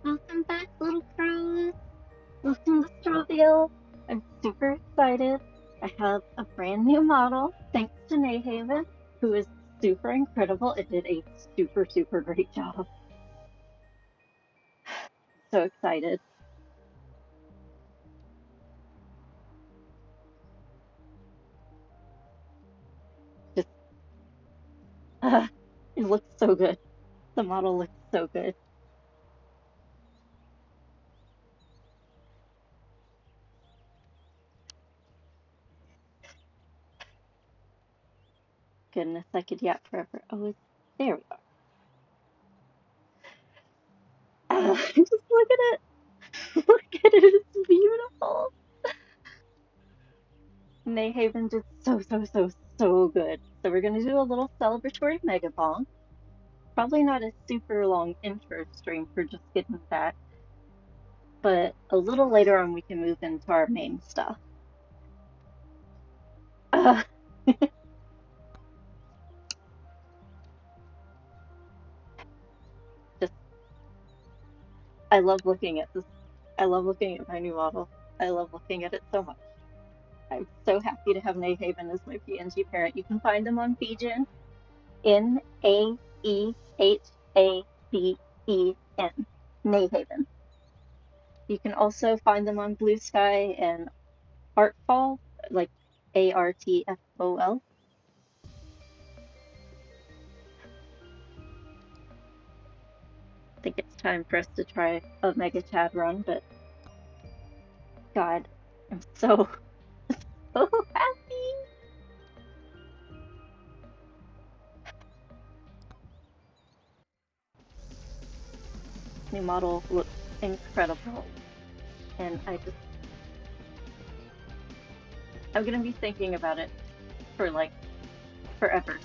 Welcome back, little pros. Welcome to Strawville. I'm super excited. I have a brand new model, thanks to NaeHaven, who is super incredible and did a super great job. So excited. Just, it looks so good. The model looks so good. Goodness, I could yap forever. Oh, there we are. Just look at it. Look at it. It's beautiful. NaeHaven did so good. So we're gonna do a little celebratory Megabonk. Probably not a super long intro stream for just getting back, but a little later on we can move into our main stuff. Uh, just, I love looking at this. I love looking at my new model. I love looking at it so much. I'm so happy to have NaeHaven as my PNG parent. You can find them on VGen, NaeHaven, NaeHaven. You can also find them on Bluesky and Artfol, like Artfol. I think it's time for us to try a Mega Chad run, but God, I'm so, so happy. New model looks incredible, and I'm gonna be thinking about it for like forever.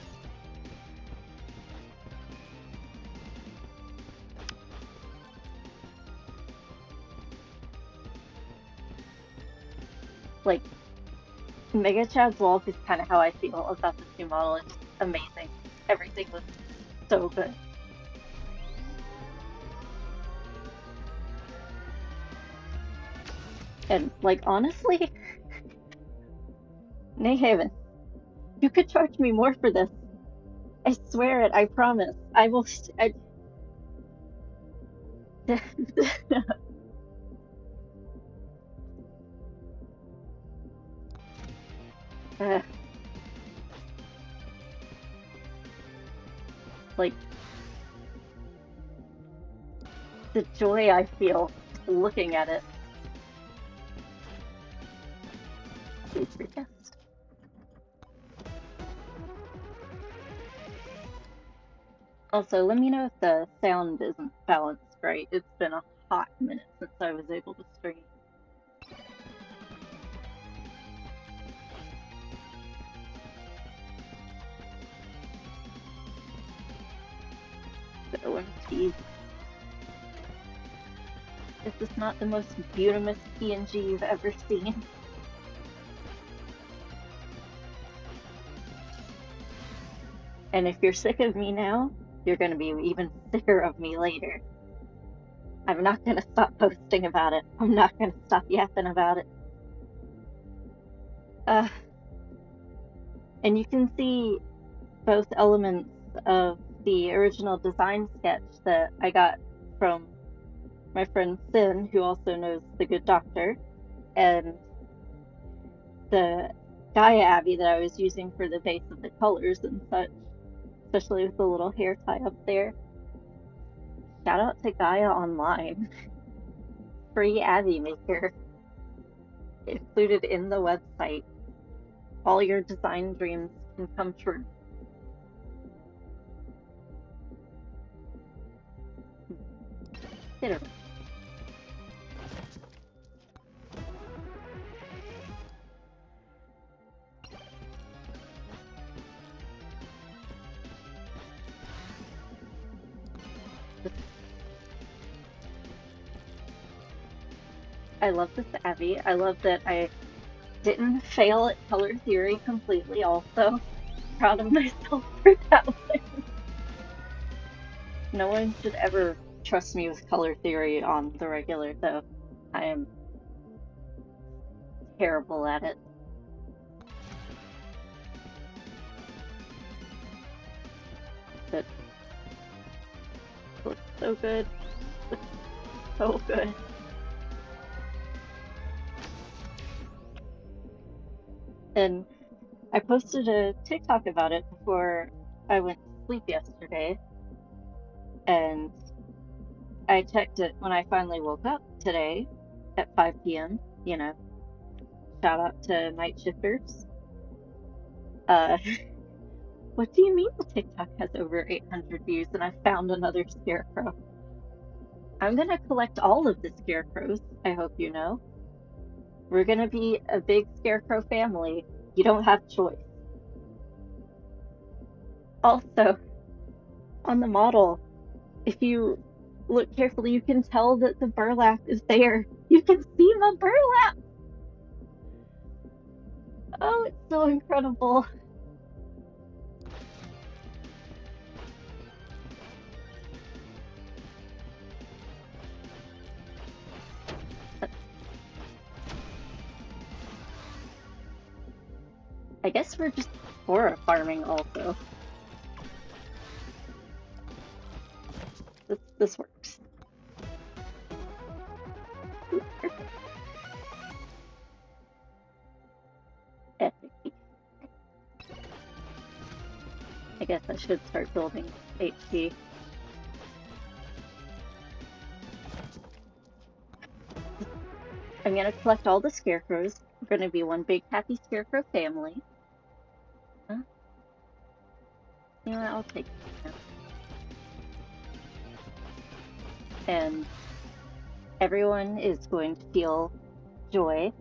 Like, Mega Chad's walk is kind of how I feel about this new model. It's amazing. Everything looks so good. And, like, honestly, NaeHaven, you could charge me more for this. I swear it, I promise. I will. Uh, like, the joy I feel just looking at it. Please retest. Also, let me know if the sound isn't balanced right. It's been a hot minute since I was able to stream. The OMG. Is this not the most beautiful PNG you've ever seen? And if you're sick of me now, you're gonna be even sicker of me later. I'm not gonna stop posting about it. I'm not gonna stop yapping about it. Uh, and you can see both elements of the original design sketch that I got from my friend Sin, who also knows the good doctor, and the Gaia Abbey that I was using for the base of the colors and such, especially with the little hair tie up there. Shout out to Gaia Online. Free Abbey Maker included in the website. All your design dreams can come true. Literally. I love this Abbey. I love that I didn't fail at color theory completely also. Proud of myself for that one. No one should ever trust me with color theory on the regular, though. I am terrible at it. But it looks so good. It's so good. And I posted a TikTok about it before I went to sleep yesterday, and I checked it when I finally woke up today at 5 p.m. You know, shout out to night shifters. Uh, what do you mean the TikTok has over 800 views and I found another scarecrow? I'm gonna collect all of the scarecrows, I hope you know. We're gonna be a big scarecrow family. You don't have choice. Also, on the model, if you look carefully, you can tell that the burlap is there. You can see my burlap. Oh, it's so incredible. I guess we're just aura farming also. This works. Ooh, perfect. Epic. I guess I should start building HP. I'm gonna collect all the scarecrows. We're gonna be one big happy scarecrow family. Huh? You know what? I'll take it. And everyone is going to feel joy.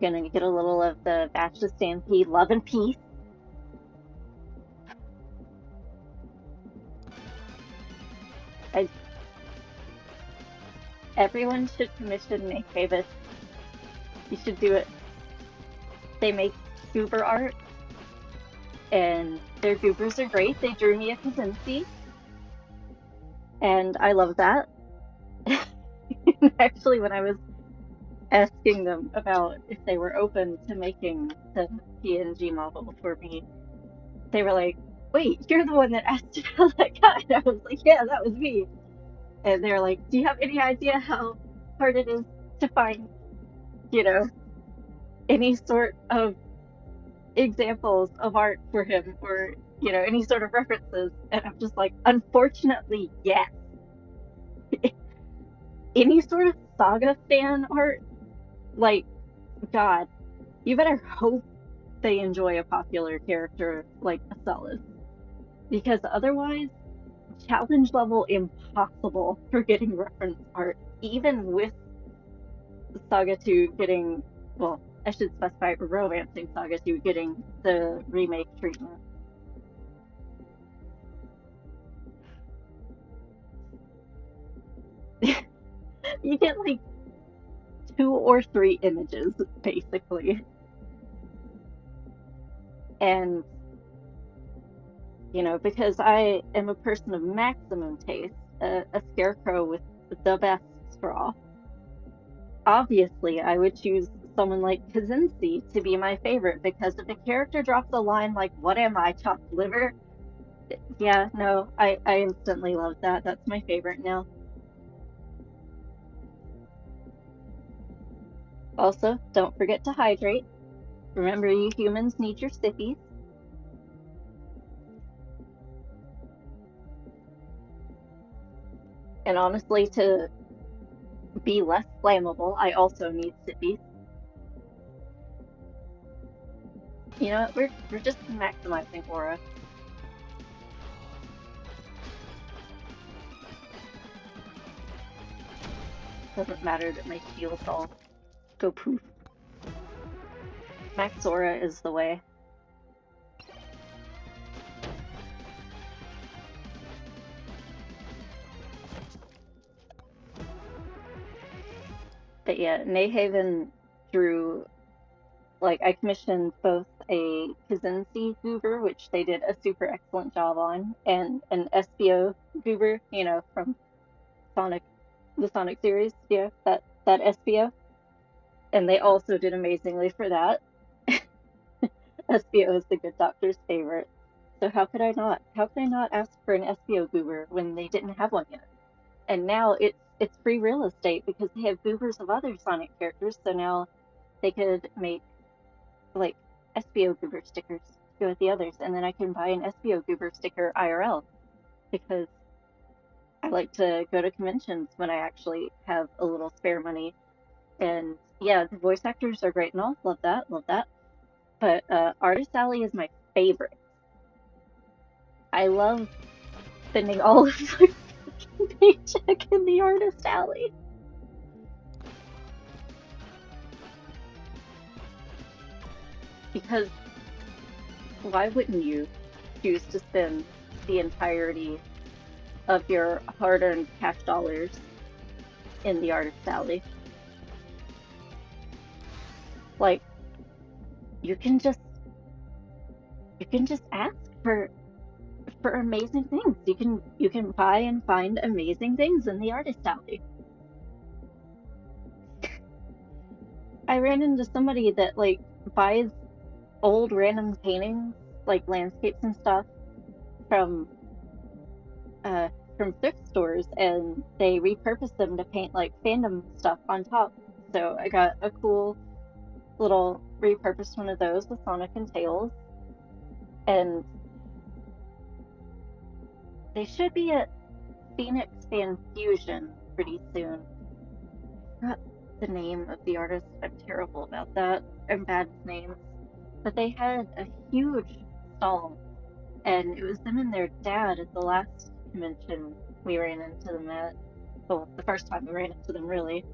Gonna get a little of the Bachelor Stampede love and peace. I, everyone should commission NaeHaven. You should do it. They make goober art, and their goobers are great. They drew me a Kazinski, and I love that. Actually, when I was asking them about if they were open to making the PNG model for me, they were like, "Wait, you're the one that asked about that guy." And I was like, "Yeah, that was me." And they're like, "Do you have any idea how hard it is to find, you know, any sort of examples of art for him or, you know, any sort of references?" And I'm just like, "Unfortunately, yes. Any sort of Saga fan art, like, God, you better hope they enjoy a popular character like Astellas, because otherwise, challenge level impossible for getting reference art, even with Saga 2 getting, well, I should specify romancing Saga 2 getting the remake treatment. You get like two or three images, basically. And, you know, because I am a person of maximum taste, a scarecrow with the best straw, obviously I would choose someone like Kazinski to be my favorite, because if a character drops a line like, "What am I, chopped liver?" Yeah, no, I instantly love that. That's my favorite now. Also, don't forget to hydrate. Remember, you humans need your sippies. And honestly, to be less flammable, I also need sippies. You know what? We're just maximizing aura. Doesn't matter that my shields all go poof. Max aura is the way. But yeah, NaeHaven drew, like, I commissioned both a Kazinski goober, which they did a super excellent job on, and an SBO goober, you know, from Sonic, the Sonic series, yeah, that SPO, and they also did amazingly for that. SPO is the good doctor's favorite. So how could I not? How could I not ask for an SPO goober when they didn't have one yet? And now it's free real estate because they have goobers of other Sonic characters, so now they could make like SPO goober stickers to go with the others, and then I can buy an SPO goober sticker IRL because I like to go to conventions when I actually have a little spare money. And yeah, the voice actors are great and all. Love that, love that. But Artist Alley is my favorite. I love spending all of my paycheck in the Artist Alley because why wouldn't you choose to spend the entirety of your hard-earned cash dollars in the Artist Alley? Like you can just ask for amazing things. You can buy and find amazing things in the Artist Alley. I ran into somebody that like buys old random paintings, like landscapes and stuff from uh from thrift stores, and they repurpose them to paint like fandom stuff on top. So I got a cool little repurposed one of those with Sonic and Tails, and they should be at Phoenix Fan Fusion pretty soon. I forgot the name of the artist. I'm terrible about that. I'm bad with names. But they had a huge stall, and it was them and their dad at the last convention we ran into them at. Well, the first time we ran into them, really.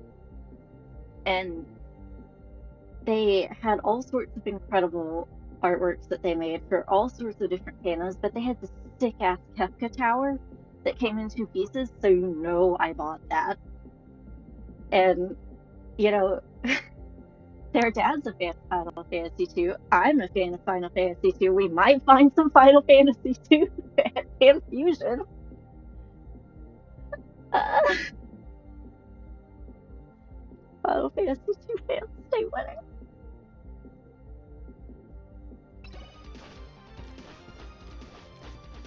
And they had all sorts of incredible artworks that they made for all sorts of different panels, but they had this sick ass Kefka tower that came in two pieces, so you know I bought that. And, you know, their dad's a fan of Final Fantasy 2. I'm a fan of Final Fantasy 2. We might find some Final Fantasy 2 at Fan Fusion. Uh, Final Fantasy 2 fans, stay winning.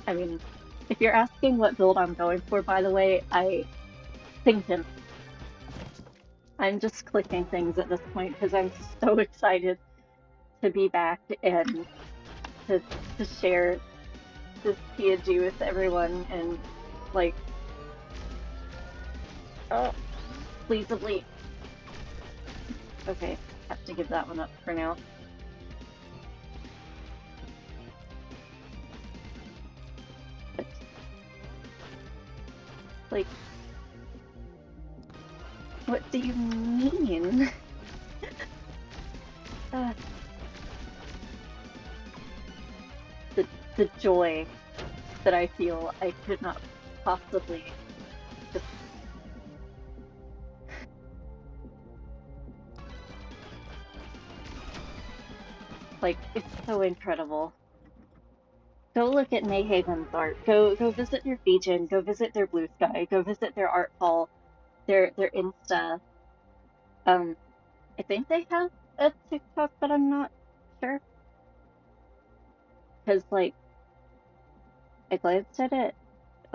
I mean, if you're asking what build I'm going for, by the way, thinking. I'm just clicking things at this point because I'm so excited to be back and to share this PNG with everyone and like, oh, pleasably. Okay, have to give that one up for now. But like, what do you mean? uh, the joy that I feel, I could not possibly just like, it's so incredible. Go look at NaeHaven's art. Go visit their VGen. Go visit their Bluesky. Go visit their Artfol, their Insta. Um, I think they have a TikTok, but I'm not sure. Because like I glanced at it,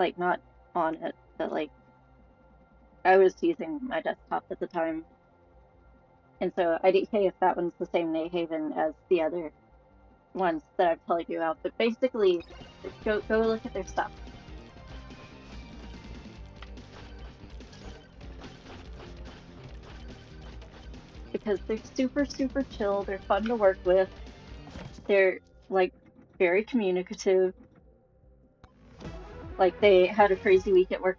like not on it, but like I was using my desktop at the time, and so I didn't say if that one's the same NaeHaven as the other ones that I'm telling you about. But basically, go look at their stuff because they're super chill. They're fun to work with. They're like very communicative. Like they had a crazy week at work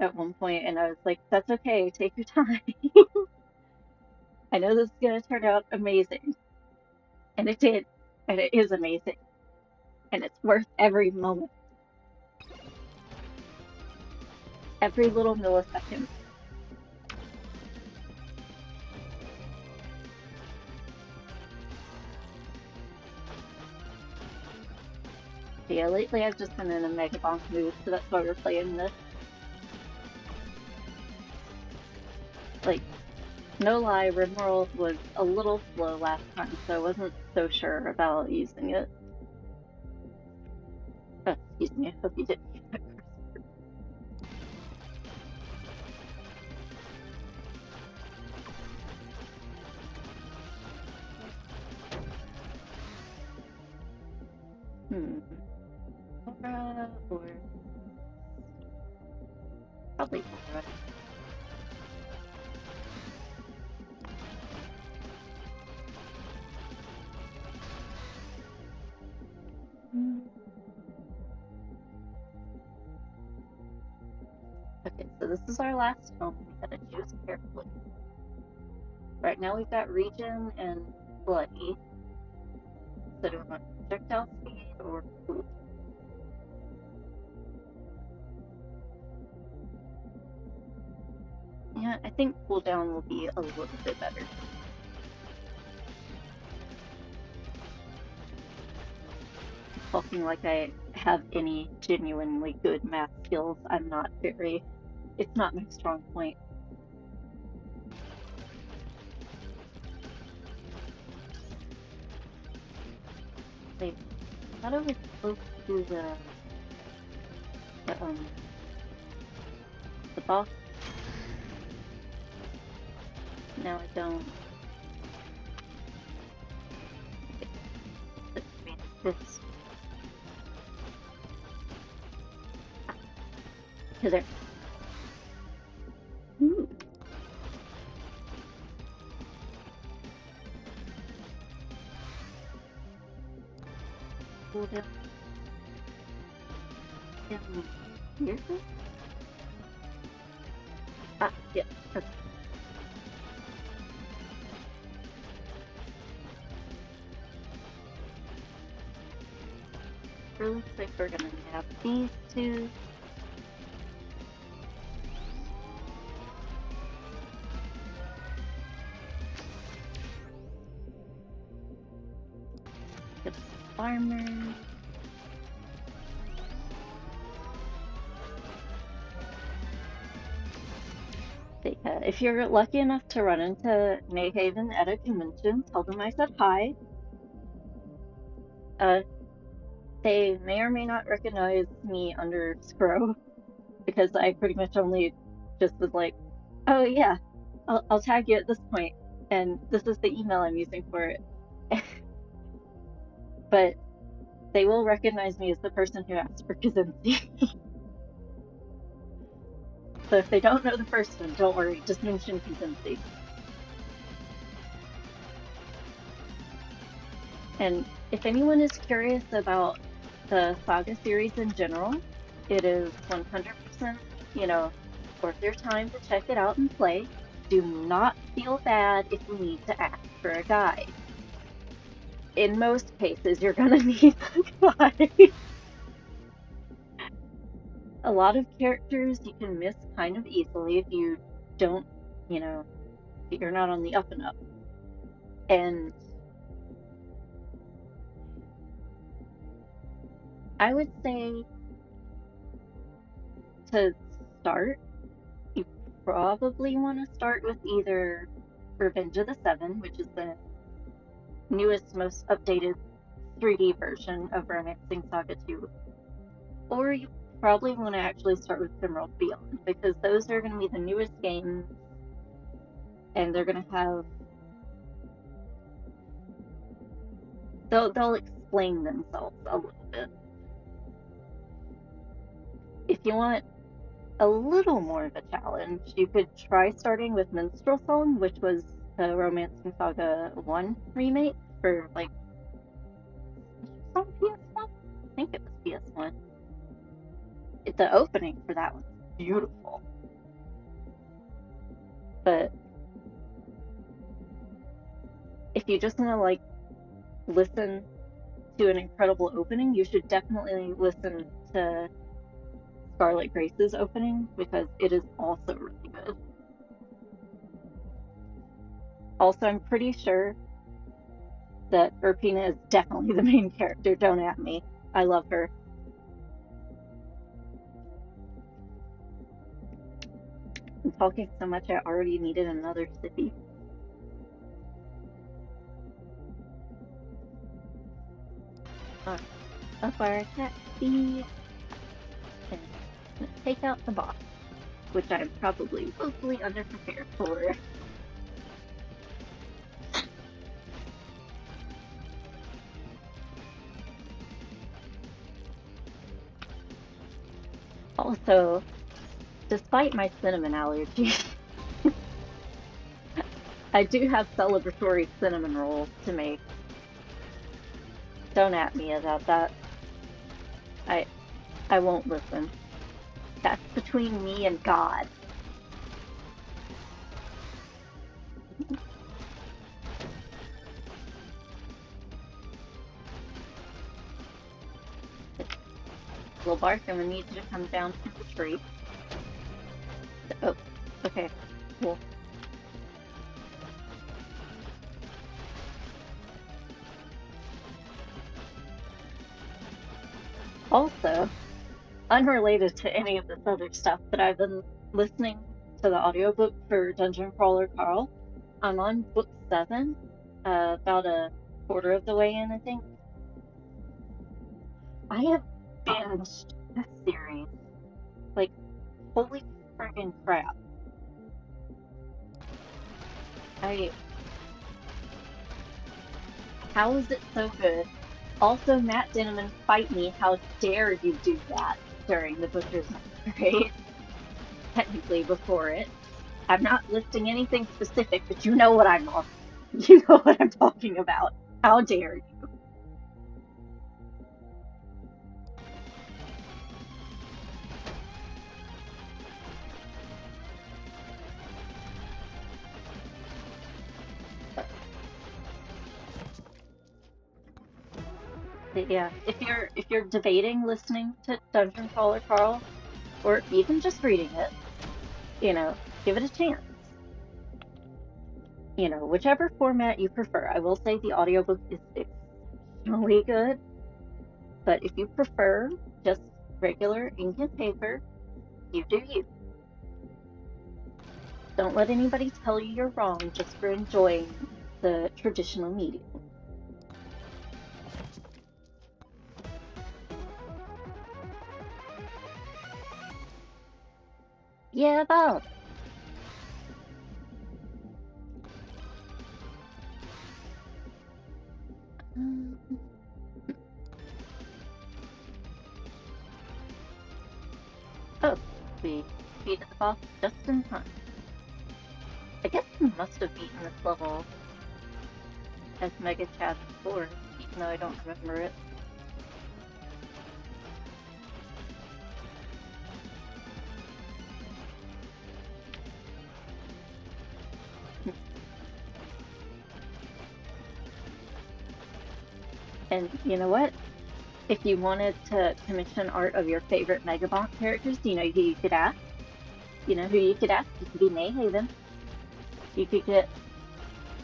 at one point, and I was like, "That's okay. Take your time. I know this is gonna turn out amazing." And it did, and it is amazing, and it's worth every moment, every little millisecond. Yeah, lately I've just been in a Megabonk mood, so that's why we're playing this. Like, no lie, Rimworld was a little slow last time, so I wasn't so sure about using it. Oh, excuse me, I hope you didn't hear that curse word. Aura or probably Aura. Okay, so this is our last home. We gotta choose carefully. Right now we've got Regen and Bloody. So do we want projectile speed or cool? Yeah, I think cooldown will be a little bit better. Talking like I have any genuinely good math skills, I'm not very. It's not my strong point. Wait, I thought I was supposed to do the the boss. Now I don't. This. Here, there. Ooh. Cooldown. Here? Ah, yeah. Okay. It looks like we're gonna have these two. Get the farmer. If you're lucky enough to run into NaeHaven at a convention, tell them I said hi. They may or may not recognize me under Scro because I pretty much only just was like, oh yeah, I'll tag you at this point, and this is the email I'm using for it. But they will recognize me as the person who asked for Kazinzi. So if they don't know the person, don't worry, just mention Kazinzi. And if anyone is curious about the Saga series in general, it is 100%, worth your time to check it out and play. Do not feel bad if you need to ask for a guide. In most cases, you're gonna need a guide. A lot of characters you can miss kind of easily if you don't, if you're not on the up and up. And I would say to start, you probably want to start with either Revenge of the Seven, which is the newest, most updated 3D version of Romancing Saga 2, or you probably want to actually start with Emerald Beyond, because those are going to be the newest games, and they're going to have they'll explain themselves a little bit. If you want a little more of a challenge, you could try starting with Minstrel Song, which was the Romancing Saga 1 remake for like on PS1? I think it was PS1. The opening for that one is beautiful. But if you just want to like listen to an incredible opening, you should definitely listen to Scarlet Grace's opening because it is also really good. Also, I'm pretty sure that Urpina is definitely the main character. Don't at me. I love her. talking so much I already needed another sippy. Alright, up our attack speed, and take out the boss, which I'm probably woefully underprepared for. Also, despite my cinnamon allergy, I do have celebratory cinnamon rolls to make. Don't at me about that. I won't listen. That's between me and God. Little Bark, I'm gonna need you to come down to the tree. Oh, okay, cool. Also, unrelated to any of this other stuff, but I've been listening to the audiobook for Dungeon Crawler Carl. I'm on book 7, about a quarter of the way in, I think. I have binged this series. Like, holy friggin' crap. How is it so good? Also, Matt Dinneman, fight me. How dare you do that during the Butcher's Upgrade? Technically, before it. I'm not listing anything specific, but you know what you know what I'm talking about. How dare you? But yeah, if you're debating listening to Dungeon Crawler Carl, or even just reading it, give it a chance. Whichever format you prefer. I will say the audiobook is exceptionally good, but if you prefer just regular ink and paper, you do you. Don't let anybody tell you you're wrong just for enjoying the traditional medium. Yeah, about. Oh, we defeated the boss just in time. I guess we must have beaten this level as Mega Chad before, even though I don't remember it. And you know what? If you wanted to commission art of your favorite Megabonk characters, do you know who you could ask? You know who you could ask? It could be NaeHaven. You could get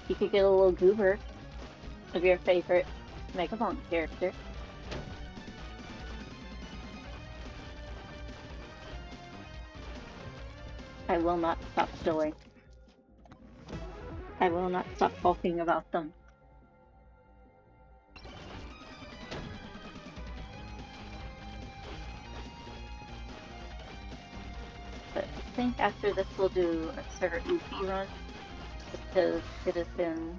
a little goober of your favorite Megabonk character. I will not stop showing. I will not stop talking about them. But I think after this we'll do a Sir Ufi run, just because it has been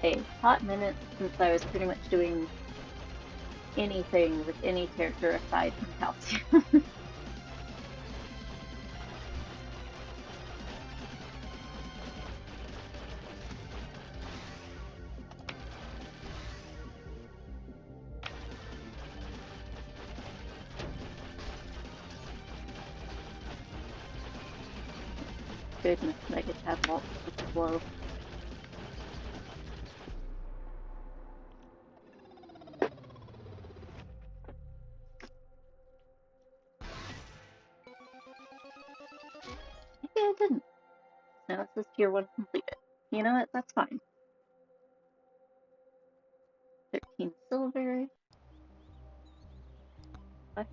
a hot minute since I was pretty much doing anything with any character aside from Calcium. Goodness, Mega Chad walks so slow. Maybe I didn't. No, it says tier 1 completed. You know what? That's fine. 13 silver. What?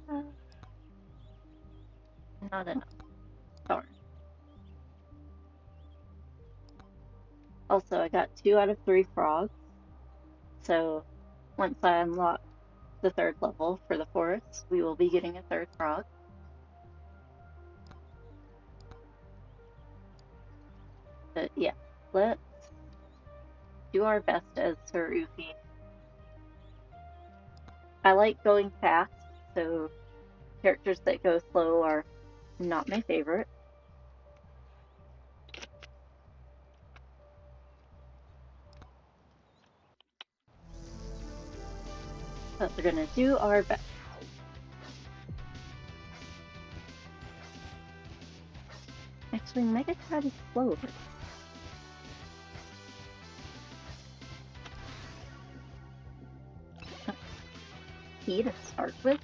Not enough. Darn. Also, I got 2 out of 3 frogs, so once I unlock the 3rd level for the forest, we will be getting a 3rd frog. But yeah, let's do our best as Sir Ufi. I like going fast, so characters that go slow are not my favorite. But we're gonna do our best. Actually, Megacat is slower. P to start with?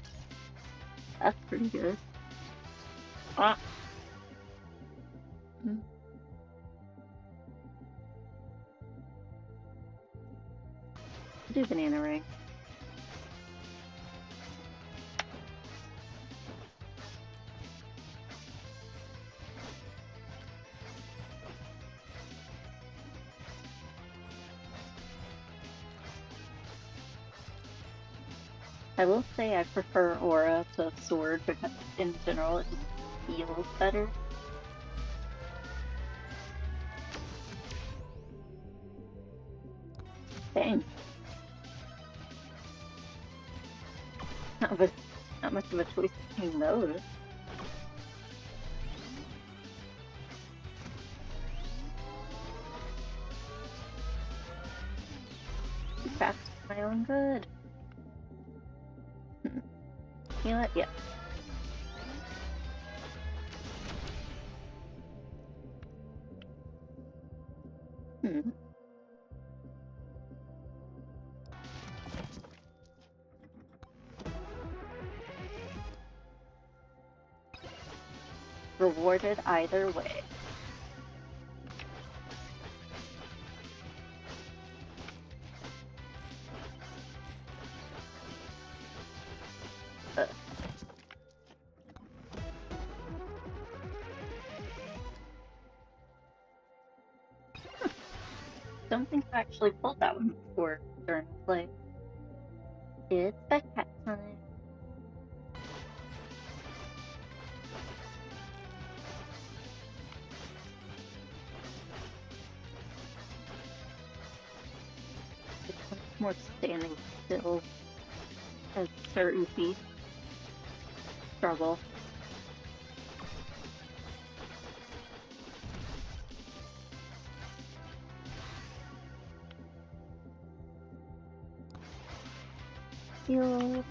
That's pretty good. Ah. Do banana ring. I will say I prefer Aura to Sword because in general it just feels better. Dang. Not much of a choice between those. Too fast for my own good. You know what? Yeah. Rewarded either way. Don't think I actually pulled that one before during play. It's the cat time. It's much more standing still as Sir Ufi struggle. Heal.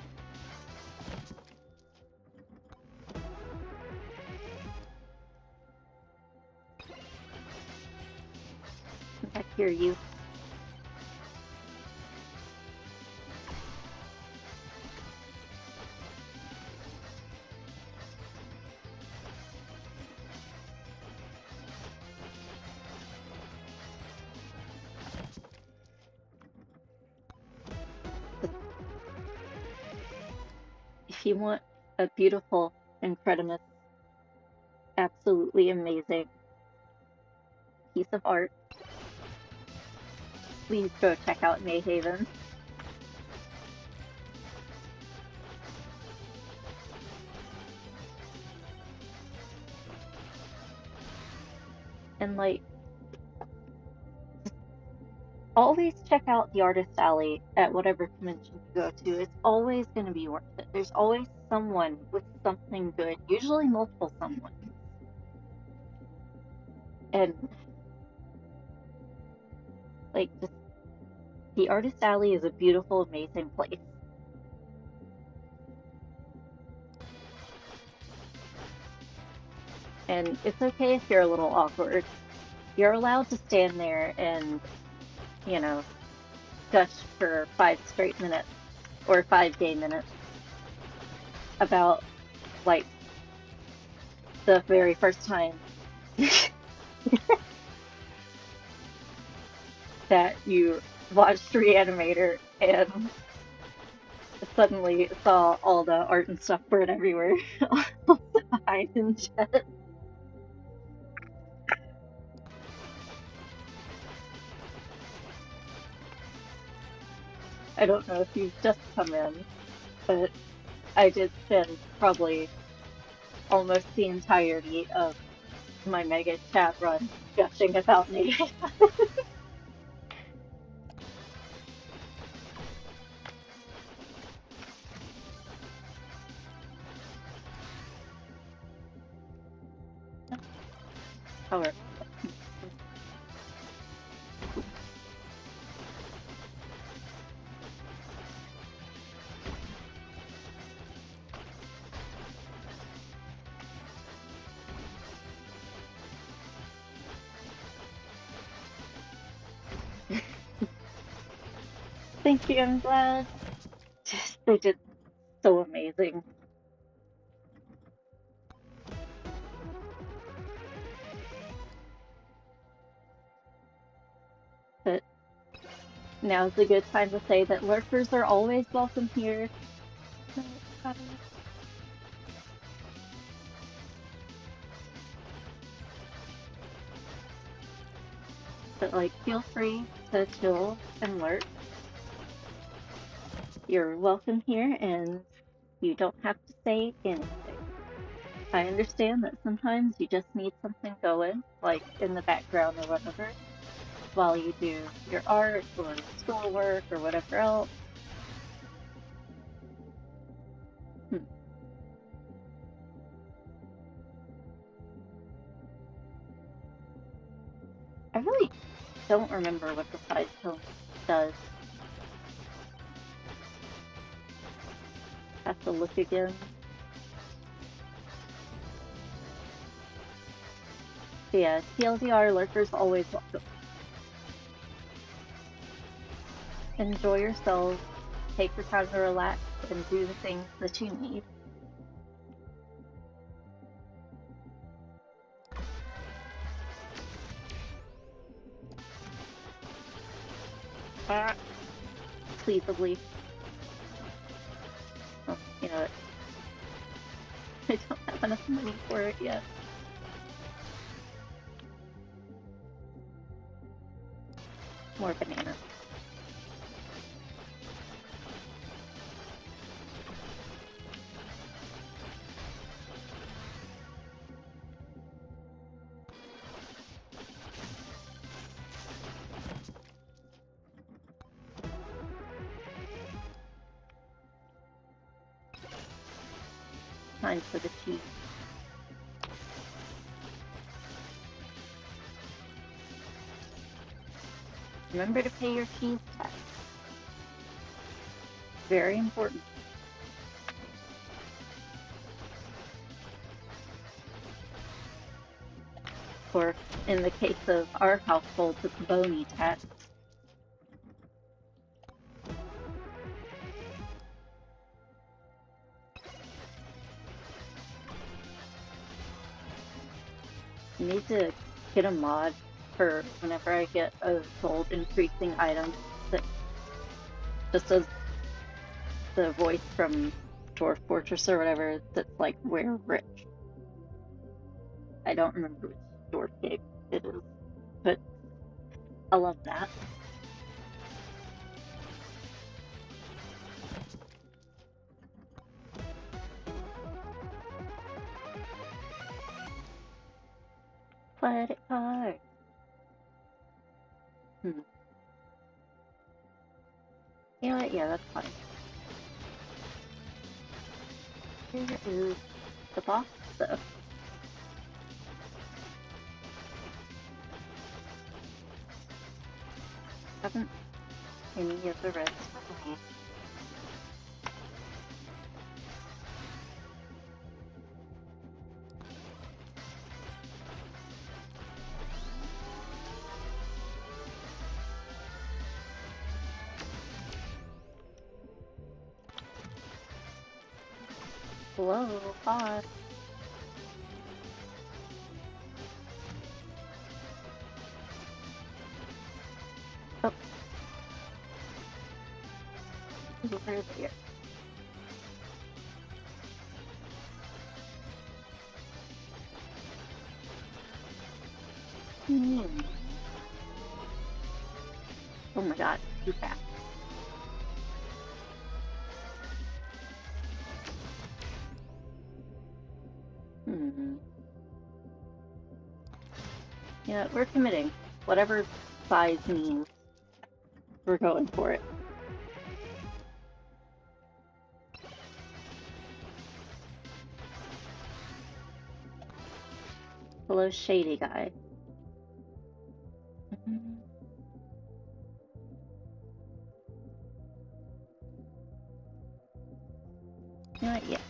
I hear you. If you want a beautiful, incredible, absolutely amazing piece of art, please go check out NaeHaven. And like, always check out the Artist Alley at whatever convention you go to. It's always going to be worth it. There's always someone with something good, usually multiple someone. And like, just the Artist Alley is a beautiful, amazing place. And it's okay if you're a little awkward. You're allowed to stand there and, you know, gush for 5 straight minutes or 5 gay minutes about, like, the very first time that you watched Reanimator and suddenly saw all the art and stuff burn everywhere behind in chat. I don't know if you've just come in, but I did spend probably almost the entirety of my mega chat run gushing about NaeHaven. However, thank you, I'm glad. Just, they did so amazing. But now's a good time to say that lurkers are always welcome here. But like, feel free to chill and lurk. You're welcome here, and you don't have to say anything. I understand that sometimes you just need something going, like in the background or whatever, while you do your art or schoolwork or whatever else. Hmm. I really don't remember what the side tone does. Have to look again. But yeah, TLDR lurkers always welcome. Enjoy yourselves, take your time to relax, and do the things that you need. Ah, pleasably. Oh, you know what? I don't have enough money for it yet. More bananas. Time for the cheese. Remember to pay your cheese tax. Very important. Or in the case of our household, it's a bony tax. I need to get a mod for whenever I get a gold increasing item that just does the voice from Dwarf Fortress or whatever that's like, we're rich. I don't remember which dwarf game it is, but I love that. Play it hard. Hmm. You know what? Yeah, that's fine. Here is the box, though. Haven't any of the reds for me. Hello, boss. Oh, over there. Hmm. Oh my god, too fast. Yeah, we're committing. Whatever size means, we're going for it. Hello, shady guy. Not yet.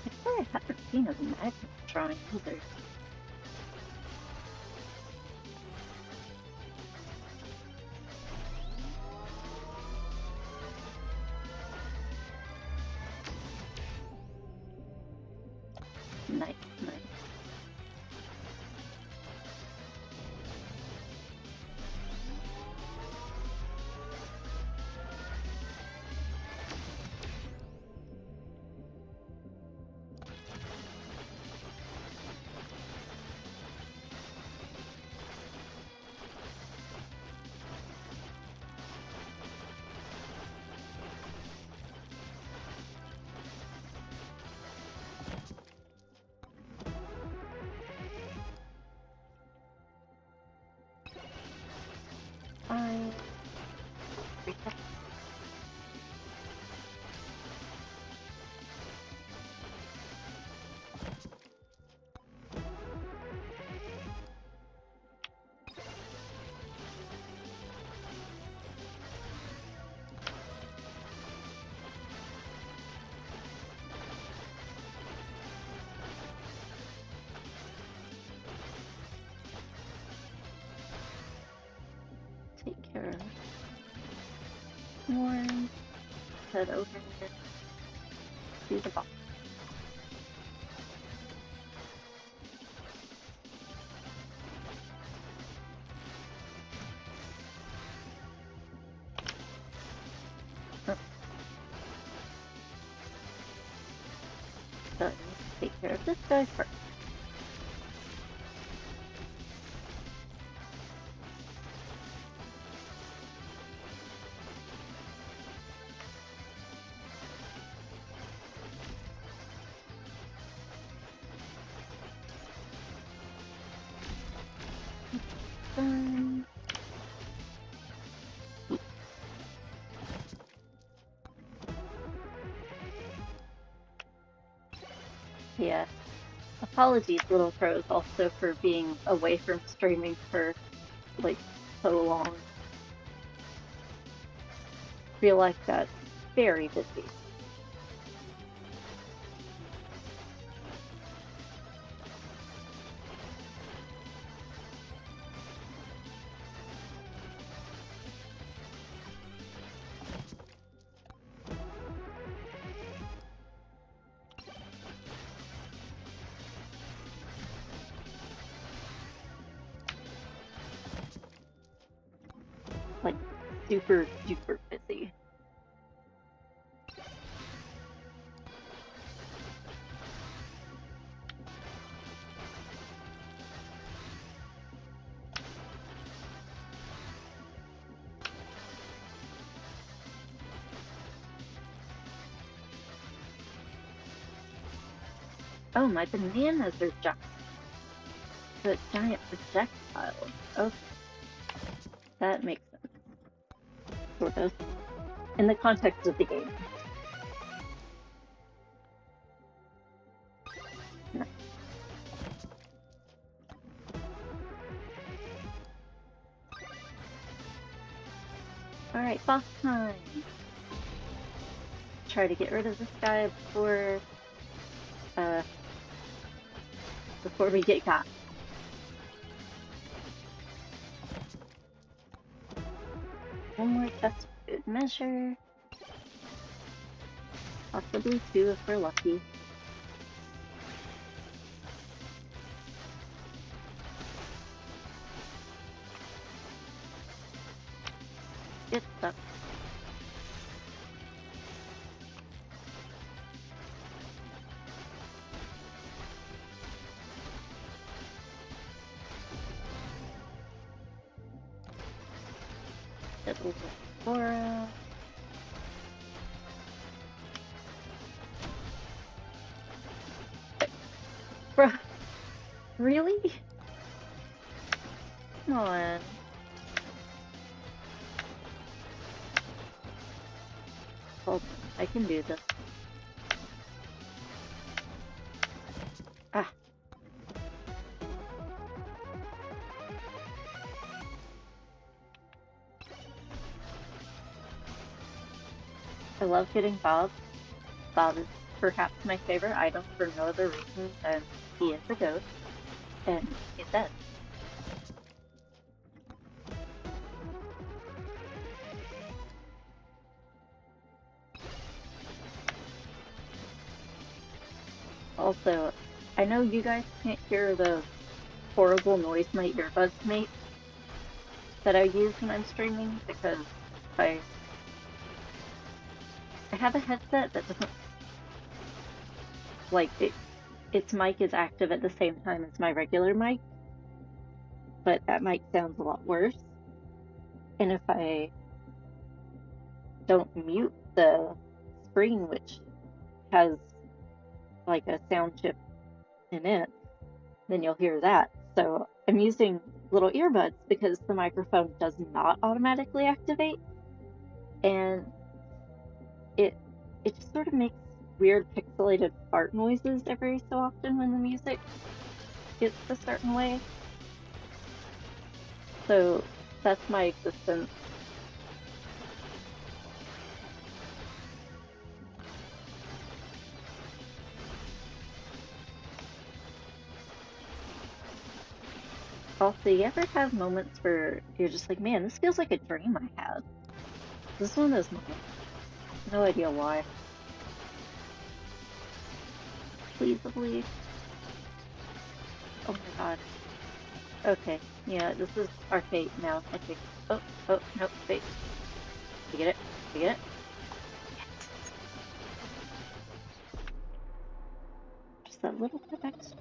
I swear I haven't seen a magnet drawing either. Nice, nice. I take care of one. Head over to the box. Oh, so take care of this guy first. Done. Yeah. Apologies, little crows, also for being away from streaming for like so long. Real life got very busy. Like super duper busy. Oh, my bananas are the giant projectiles. Okay, that makes sense. Sort of. In the context of the game. Nice. Alright, boss time. Try to get rid of this guy uh, before we get got. One more chest for good measure. Possibly two if we're lucky. Get stuck. Get a little Dora. Bro, really? Come on. Hold on, I can do this. Ah. I love getting Bob. Bob is perhaps my favorite item for no other reason than he is a ghost, and he's dead. Also, I know you guys can't hear the horrible noise my earbuds make that I use when I'm streaming because I have a headset that doesn't, like, its mic is active at the same time as my regular mic, but that mic sounds a lot worse. And if I don't mute the screen, which has like a sound chip in it, then you'll hear that. So I'm using little earbuds because the microphone does not automatically activate, and it just sort of makes weird pixelated fart noises every so often when the music gets a certain way. So that's my existence. Also, you ever have moments where you're just like, man, this feels like a dream I had? This is one of those moments. No idea why. Pleaseably. Oh my god. Okay, yeah, this is our fate now, I think. Oh, no, wait. You get it? You get it? Yes. Just that little bit extra.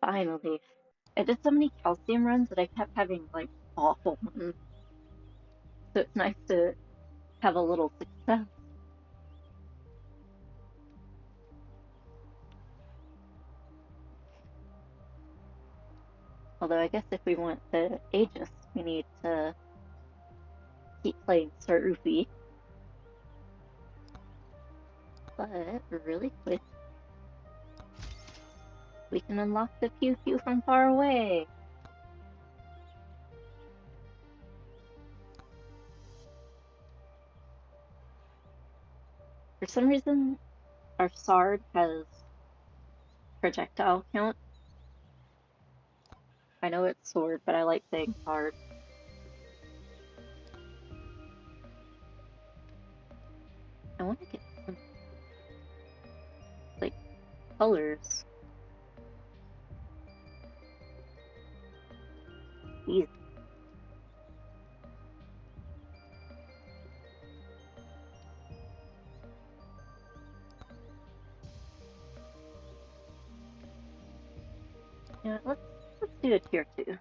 Finally. I did so many calcium runs that I kept having, like, awful ones. So it's nice to have a little success. Although I guess if we want the Aegis, we need to keep playing Sarufi. But really quick, we can unlock the Pew Pew from far away. For some reason, our Sard has projectile count. I know it's sword, but I like saying Sard. I want to get some, like, colors. These. Yeah, let's do a tier 2.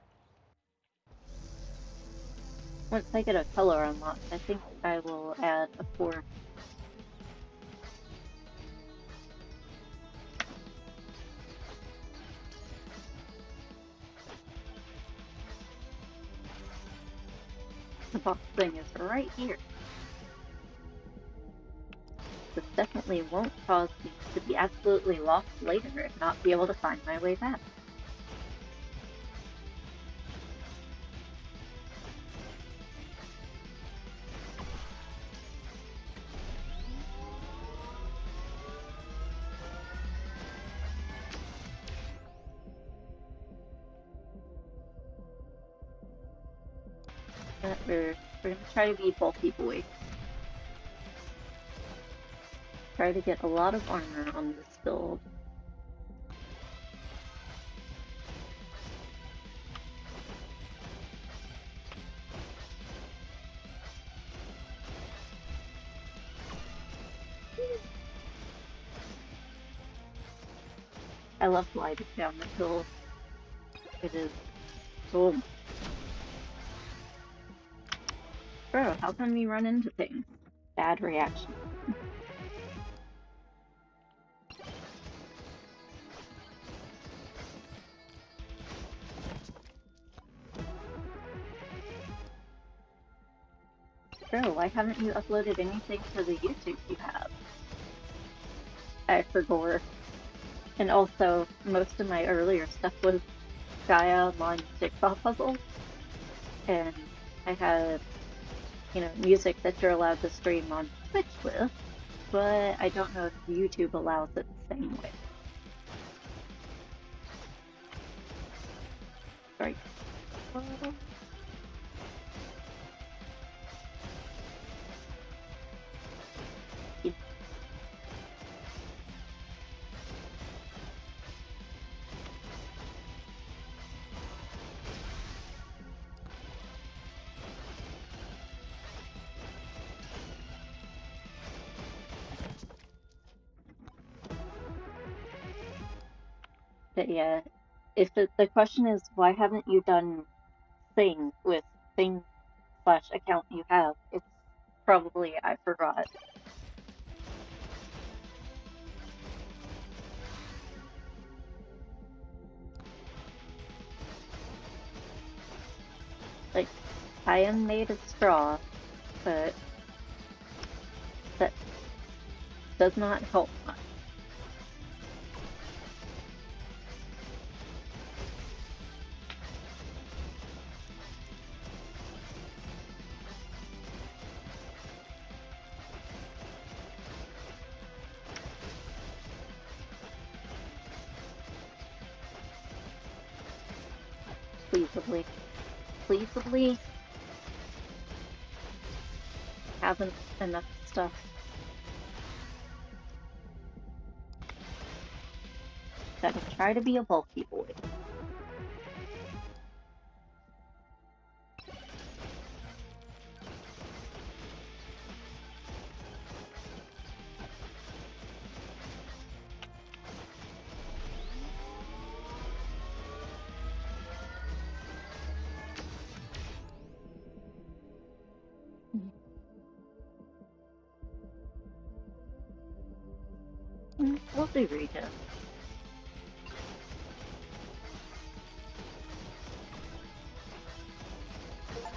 Once I get a color unlocked, I think I will add a 4th. The box thing is right here. This definitely won't cause me to be absolutely lost later and not be able to find my way back. We're gonna try to be bulky boy. Try to get a lot of armor on this build. I love gliding down this hill. It is so. Bro, how come you run into things? Bad reaction. Bro, why haven't you uploaded anything to the YouTube you have? I forgot. And also, most of my earlier stuff was Gaia Online jigsaw puzzles, and I had, music that you're allowed to stream on Twitch with, but I don't know if YouTube allows it the same way. Right. But yeah, the question is, why haven't you done Thing with Thing/account you have? It's probably I forgot. Like, I am made of straw, but that does not help much. Pleasably. Pleasably haven't enough stuff. Gotta try to be a bulky boy. We'll do regen.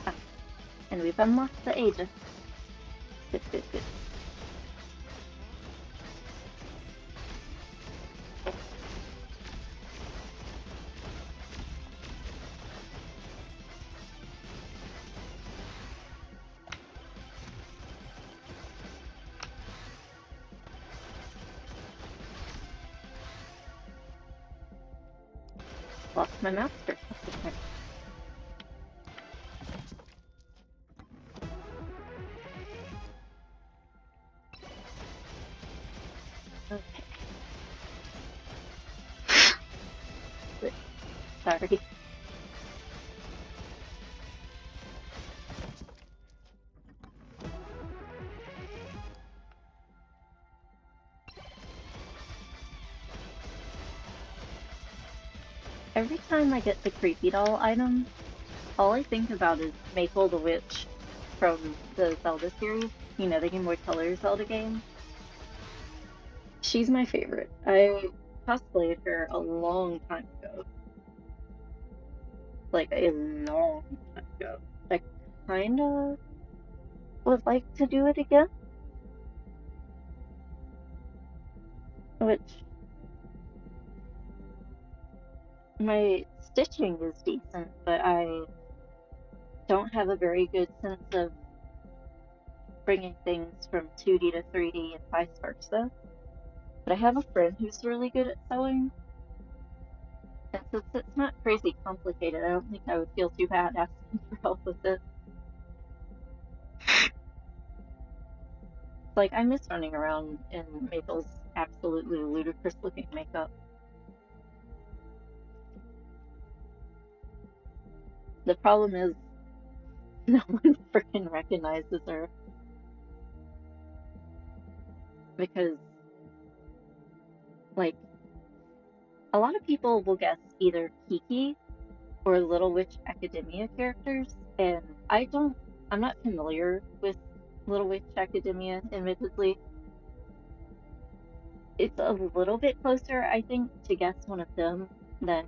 Ah, and we've unlocked the Aegis. Good, good, good. Lost my master. Okay. Sorry. Every time I get the creepy doll item, all I think about is Maple the Witch from the Zelda series. The Game Boy Color Zelda game. She's my favorite. I cosplayed her a long time ago. Like, a long time ago. I kinda would like to do it again, which my stitching is decent, but I don't have a very good sense of bringing things from 2D to 3D and vice versa. But I have a friend who's really good at sewing, and since it's not crazy complicated, I don't think I would feel too bad asking for help with it. Like, I miss running around in Maple's absolutely ludicrous looking makeup. The problem is, no one freaking recognizes her because, like, a lot of people will guess either Kiki or Little Witch Academia characters, and I'm not familiar with Little Witch Academia, admittedly. It's a little bit closer, I think, to guess one of them than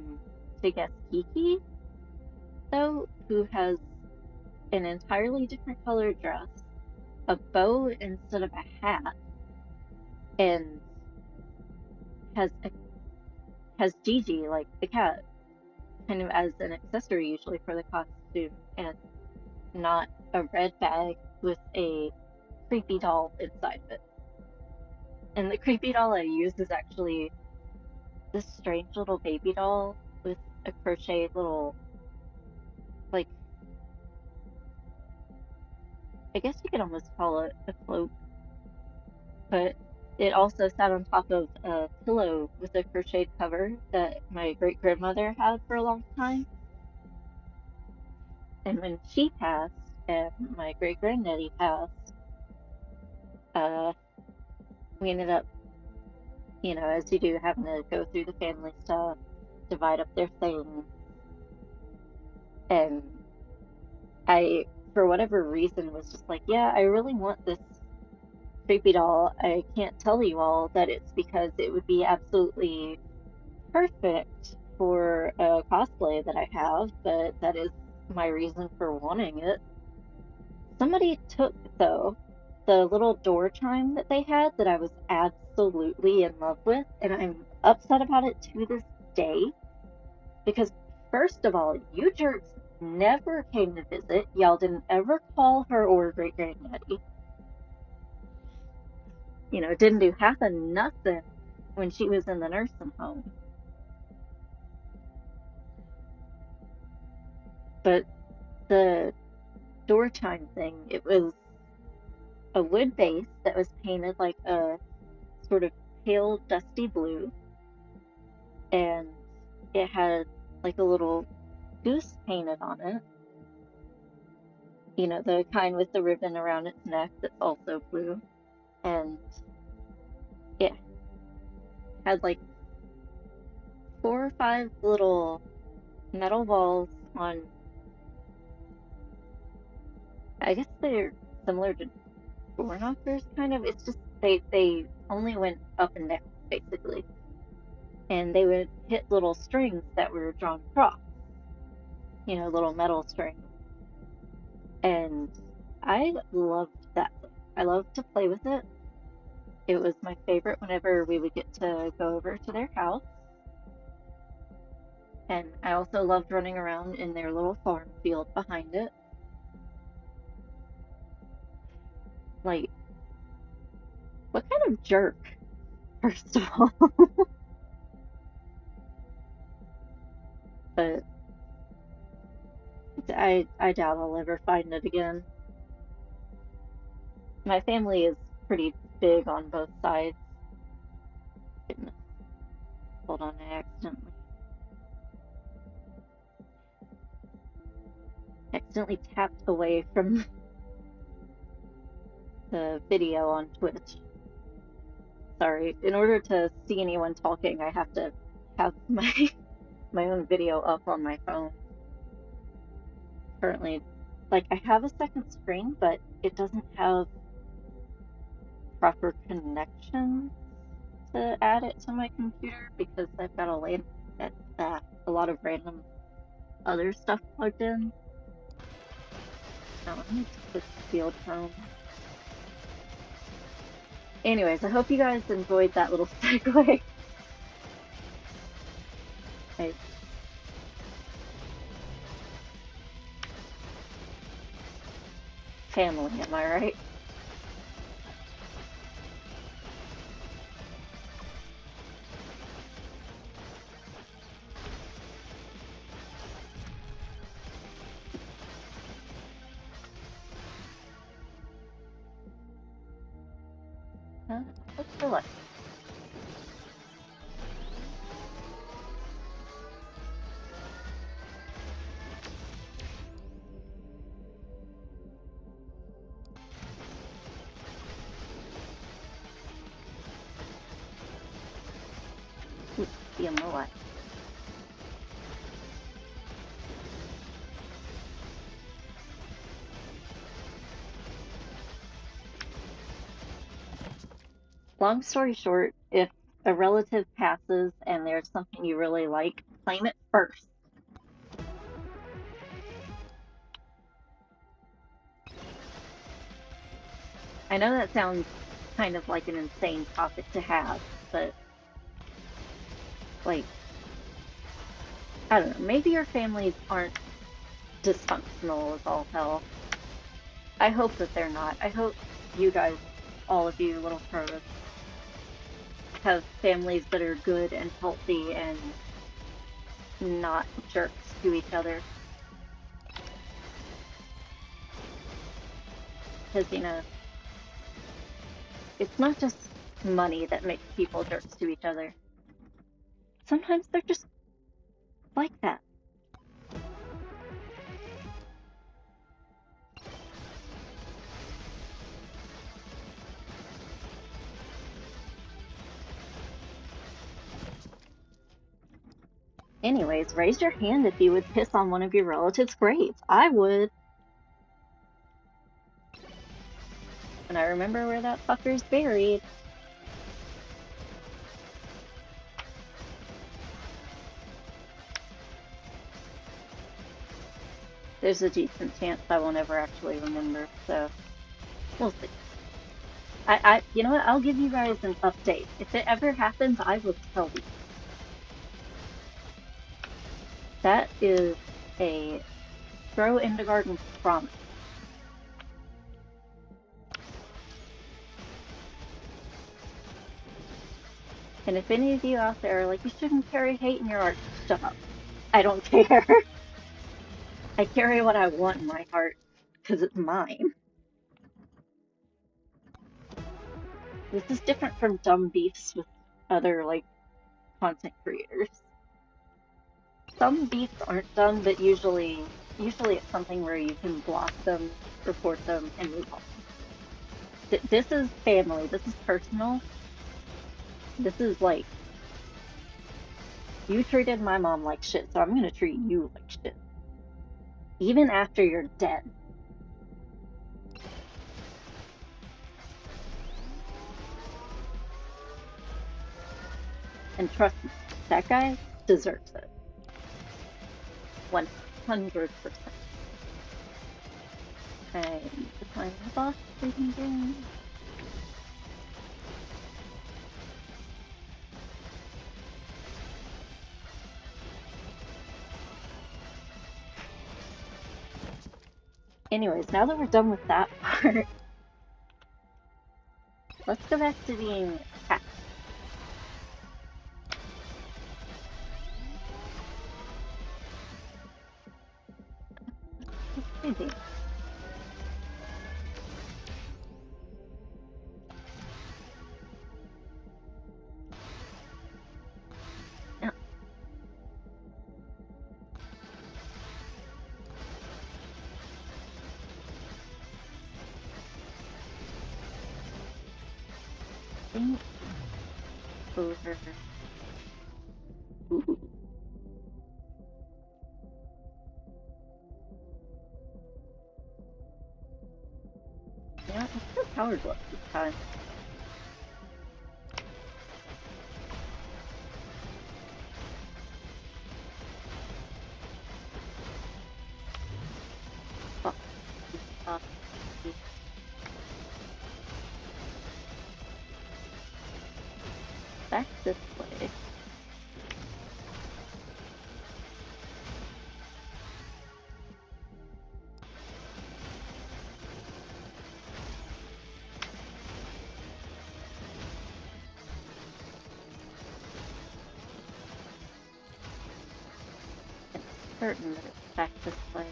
to guess Kiki, though, who has an entirely different colored dress, a bow instead of a hat, and has has Gigi, like the cat, kind of as an accessory usually for the costume, and not a red bag with a creepy doll inside of it. And the creepy doll I use is actually this strange little baby doll with a crocheted little, like, I guess you could almost call it a cloak, but it also sat on top of a pillow with a crocheted cover that my great grandmother had for a long time. And when she passed and my great granddaddy passed, uh, we ended up, as you do, having to go through the family stuff, divide up their things. And I, for whatever reason, was just like, yeah, I really want this creepy doll. I can't tell you all that it's because it would be absolutely perfect for a cosplay that I have, but that is my reason for wanting it. Somebody took, though, the little door chime that they had that I was absolutely in love with, and I'm upset about it to this day because, first of all, you jerks never came to visit. Y'all didn't ever call her or great granddaddy. Didn't do half of nothing when she was in the nursing home. But the door chime thing, it was a wood base that was painted like a sort of pale dusty blue, and it had like a little goose painted on it. The kind with the ribbon around its neck that's also blue. And it had like 4 or 5 little metal balls on, I guess they're similar to door knockers, kind of. It's just they only went up and down, basically. And they would hit little strings that were drawn across, little metal strings. And I loved that thing. I loved to play with it. It was my favorite whenever we would get to go over to their house. And I also loved running around in their little farm field behind it. Like, what kind of jerk, first of all? But I doubt I'll ever find it again. My family is pretty big on both sides. Goodness. Hold on, I accidentally tapped away from the video on Twitch. Sorry. In order to see anyone talking, I have to have my own video up on my phone. Currently, like, I have a second screen, but it doesn't have proper connection to add it to my computer because I've got a lot of random other stuff plugged in. No, let me just field home. Anyways, I hope you guys enjoyed that little segue. Family, am I right? What's the light? be in the light. Long story short, if a relative passes and there's something you really like, claim it first. I know that sounds kind of like an insane topic to have, but like, I don't know, maybe your families aren't dysfunctional as all hell. I hope that they're not. I hope you guys, all of you little pros, have families that are good and healthy and not jerks to each other. Because, it's not just money that makes people jerks to each other. Sometimes they're just like that. Anyways, raise your hand if you would piss on one of your relatives' graves. I would. And I remember where that fucker's buried. There's a decent chance I won't ever actually remember, so we'll see. You know what? I'll give you guys an update. If it ever happens, I will tell you. That is a throw in the garden promise. And if any of you out there are like, you shouldn't carry hate in your art, shut up. I don't care. I carry what I want in my heart because it's mine. This is different from dumb beefs with other, like, content creators. Some beefs aren't dumb, but usually it's something where you can block them, report them, and move on. This is family. This is personal. This is like, you treated my mom like shit, so I'm gonna treat you like shit. Even after you're dead. And trust me, that guy deserves it. 100%. I need to find the boss freaking game. Anyways, now that we're done with that part, let's go back to being attacked. Crazy. Yeah. Think over. Ooh. Yeah, let's go Power Glove this time. Fuck. Fuck. Back this way. I'm certain that it's back this way.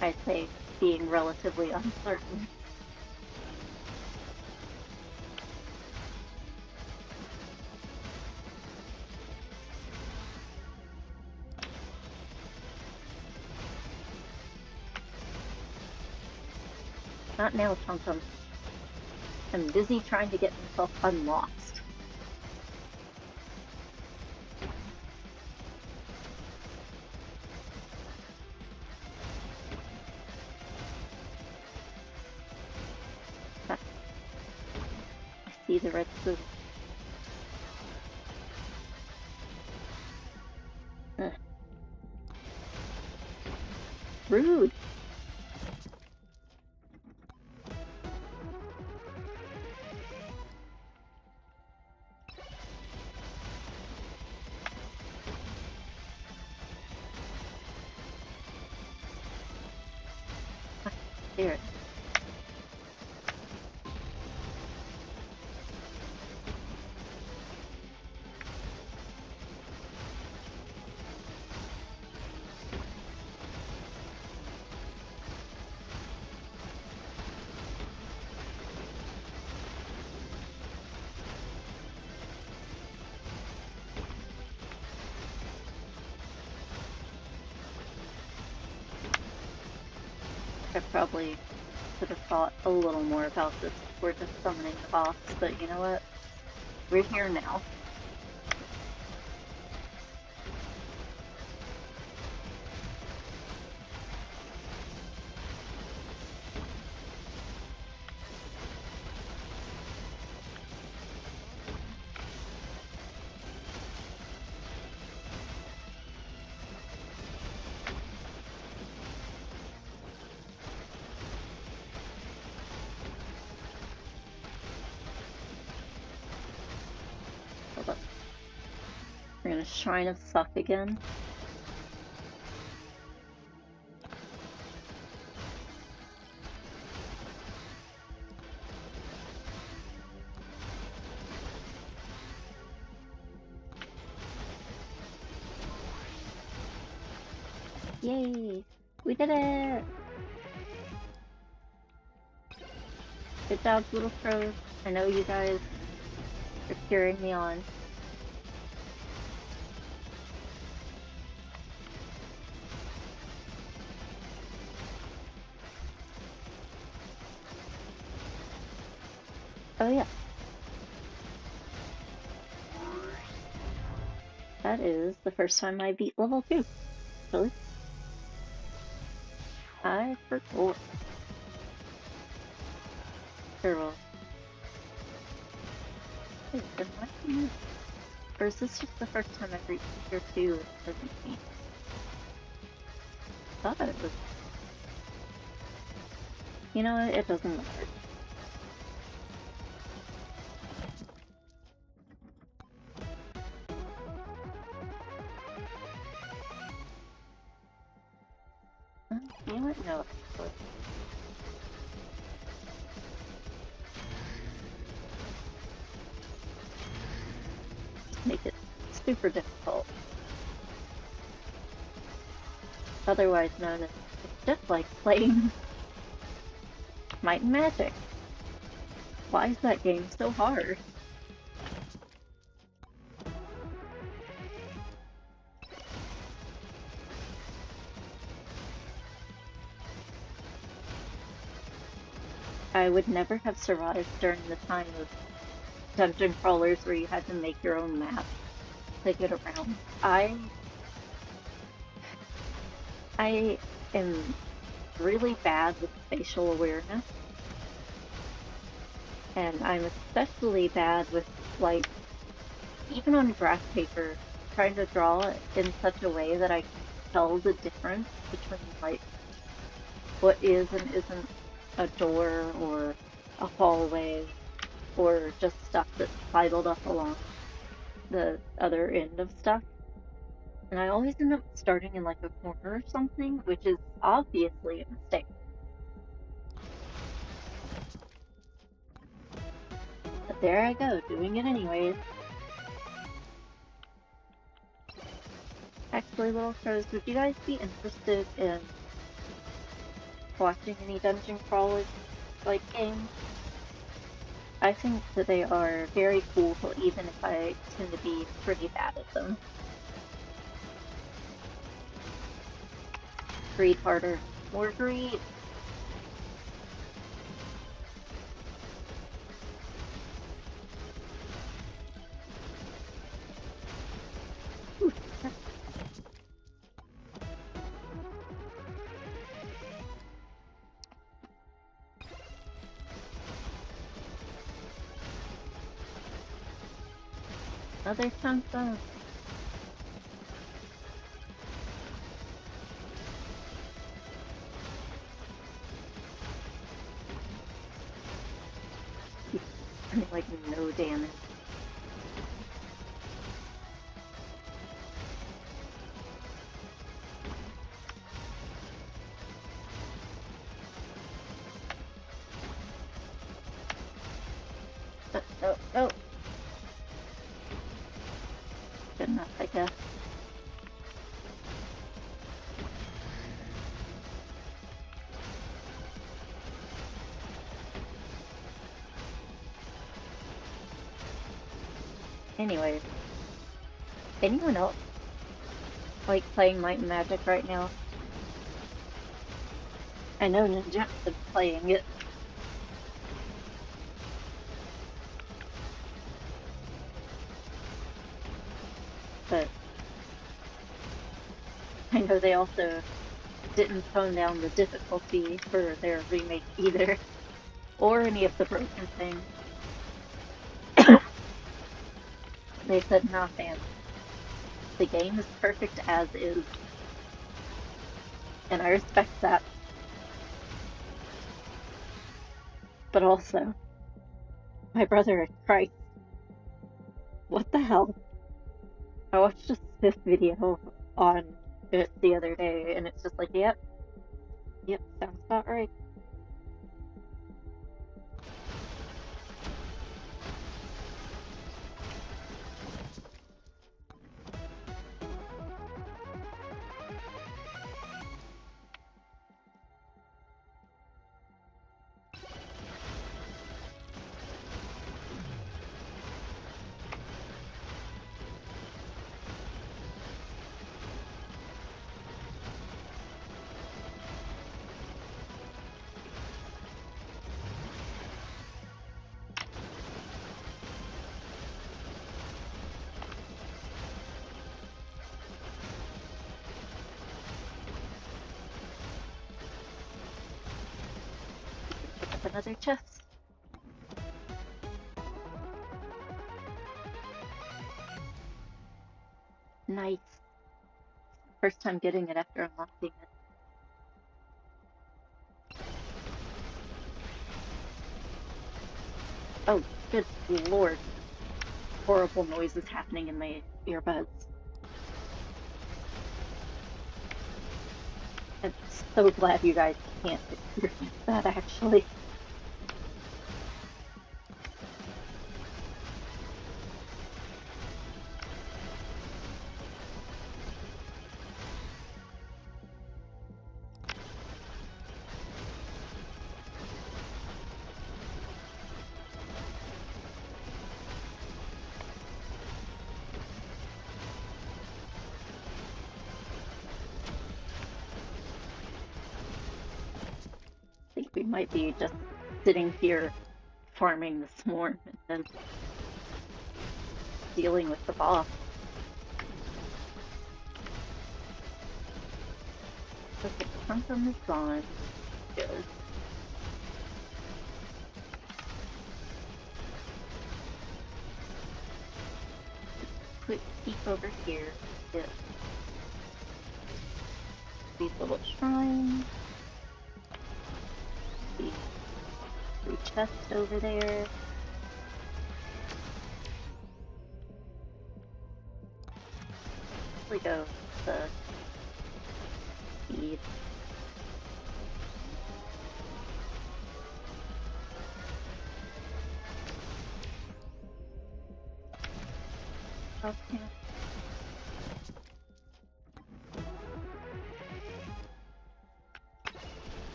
I say being relatively uncertain. Not now, Tum Tum. I'm busy trying to get myself unlocked. I see the red food. Rude. There. I probably should have thought a little more about this before just summoning the boss, but you know what? We're here now. Hold up. We're gonna Shrine of Suck again. Yay! We did it! Good job, little crows. I know you guys are cheering me on. Oh yeah. That is the first time I beat level 2. Really? I forgot. Sure will. Wait, am I here? Or is this just the first time I've reached tier 2 and it doesn't change? I thought it was. You know what? It doesn't matter. You know what? No, actually. Make it super difficult. Otherwise known as it's just like playing Might and Magic. Why is that game so hard? I would never have survived during the time of dungeon crawlers where you had to make your own map to get around. I am really bad with spatial awareness, and I'm especially bad with, like, even on graph paper, trying to draw it in such a way that I can tell the difference between, like, what is and isn't a door or a hallway or just stuff that's sidled up along the other end of stuff. And I always end up starting in like a corner or something, which is obviously a mistake. But there I go, doing it anyways. Actually, little crows, would you guys be interested in watching any dungeon crawling like games? I think that they are very cool, even if I tend to be pretty bad at them. Greed harder. More greed! Another chunk done. He's doing like no damage. Oh, oh. Good enough, I guess. Anyway, anyone else like playing Might and Magic right now? I know Ninja's been playing it. But I know they also didn't tone down the difficulty for their remake either, or any of the broken things. They said, nah, fam, the game is perfect as is, and I respect that. But also, my brother in Christ, what the hell? I watched a Smith video on it the other day, and it's just like, yep, sounds about right. Pick up another chest. Nice. First time getting it after unlocking it. Oh, good lord. Horrible noises happening in my earbuds. I'm so glad you guys can't experience that, actually. I think we might be just sitting here farming the swarm and then dealing with the boss. Okay, Quantum is gone. Good. Quick peek over here. Get these little shrines. The blue chest over there. Probably go with the speed. Okay.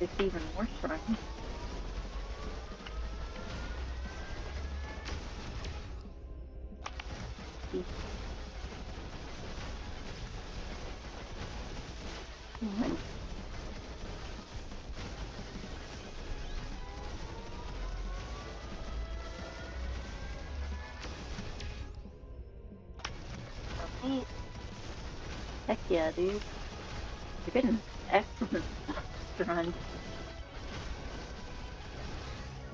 There's even more shrines. One. Okay. Heck yeah, dude. You're getting excellent stuff. run.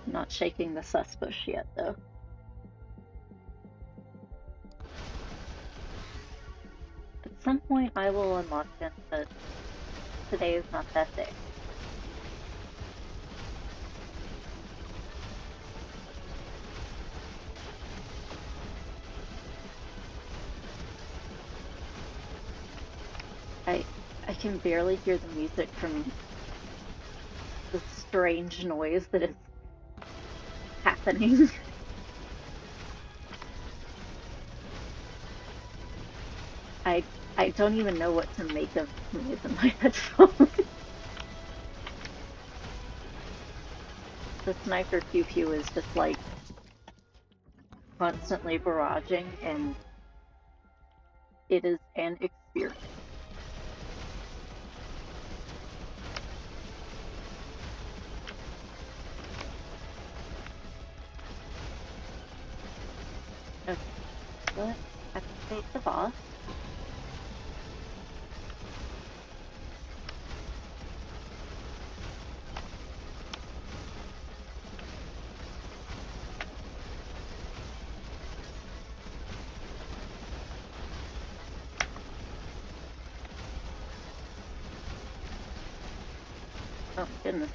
Not shaking the sus bush yet, though. At some point, I will unlock them, but today is not that day. I can barely hear the music from the strange noise that is happening. I don't even know what to make of the noise in my headphones. The sniper pew pew is just like constantly barraging, and it is an experience. Okay, let's activate the boss. Oh goodness.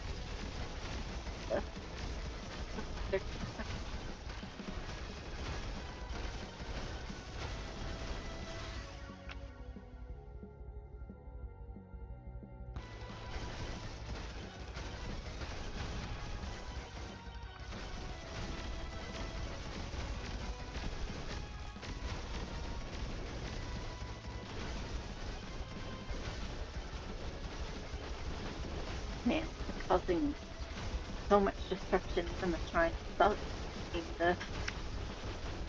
Man, it's causing so much destruction in the shrine itself. Need to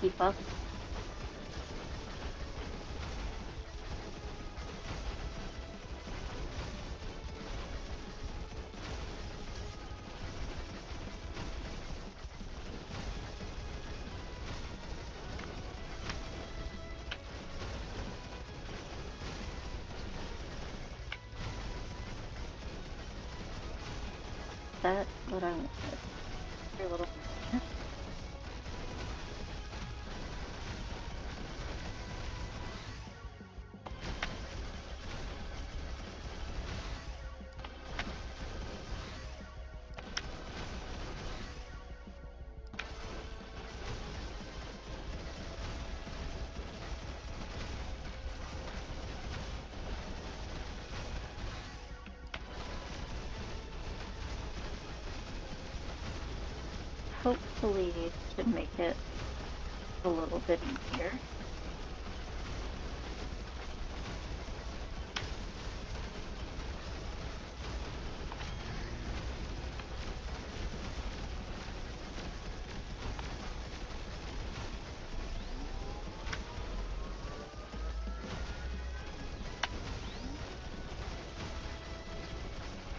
keep up. That's what I wanted. Your little hopefully should make it a little bit easier.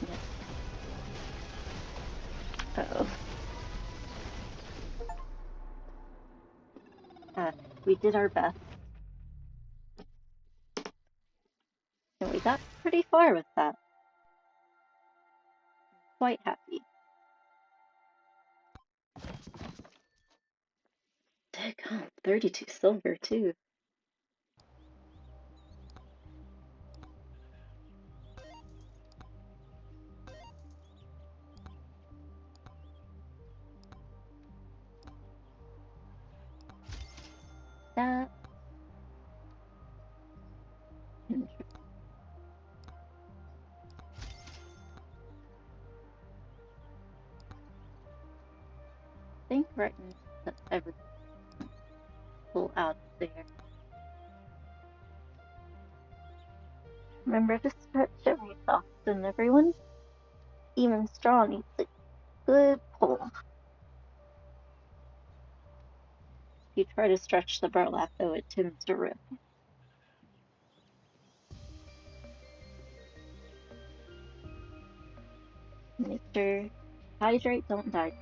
Yep. Uh-oh. We did our best. And we got pretty far with that. Quite happy. Daggone, 32 silver too. That's interesting. I think right now that's everything pull out of there. Remember to stretch every often, everyone. Even straw needs a good pull. If you try to stretch the burlap, though, it tends to rip. Make sure hydrate, don't dehydrate.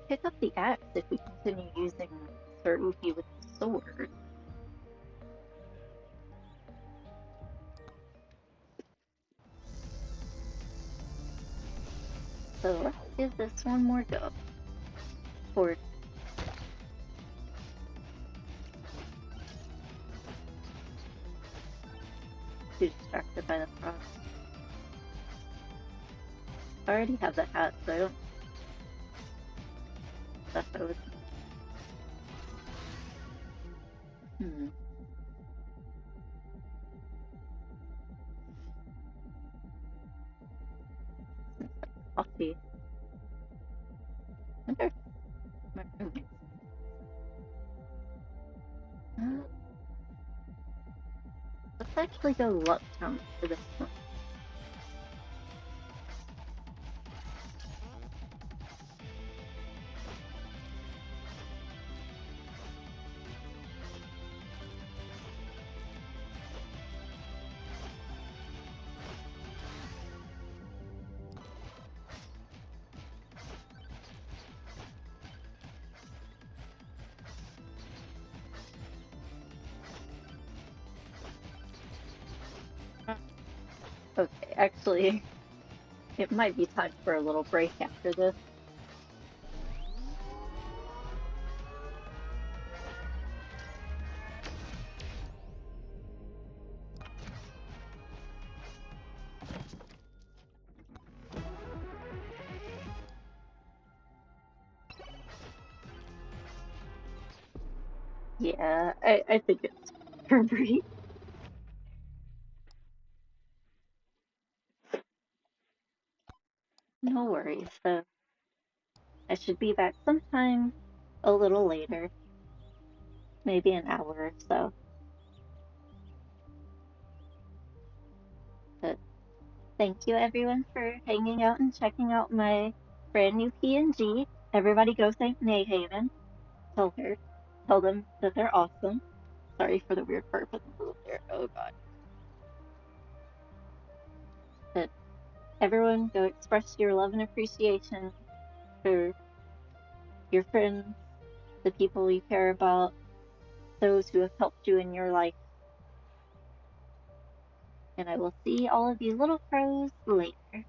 pick up the axe if we continue using Sir Ufi with the sword. So let's give this one more go. Or too distracted by the frog. I already have the hat, so I don't know if I would. Coffee. I wonder if my roommate's. Let's actually go luck count for this one. Okay, actually, it might be time for a little break after this. Yeah, I think it's for a break. No worries. So I should be back sometime a little later, maybe an hour or so. But thank you everyone for hanging out and checking out my brand new PNG. Everybody go thank NaeHaven. Tell them that they're awesome. Sorry for the weird burp in the middle there. Oh god. But everyone go express your love and appreciation for your friends, the people you care about, those who have helped you in your life. And I will see all of you little crows later.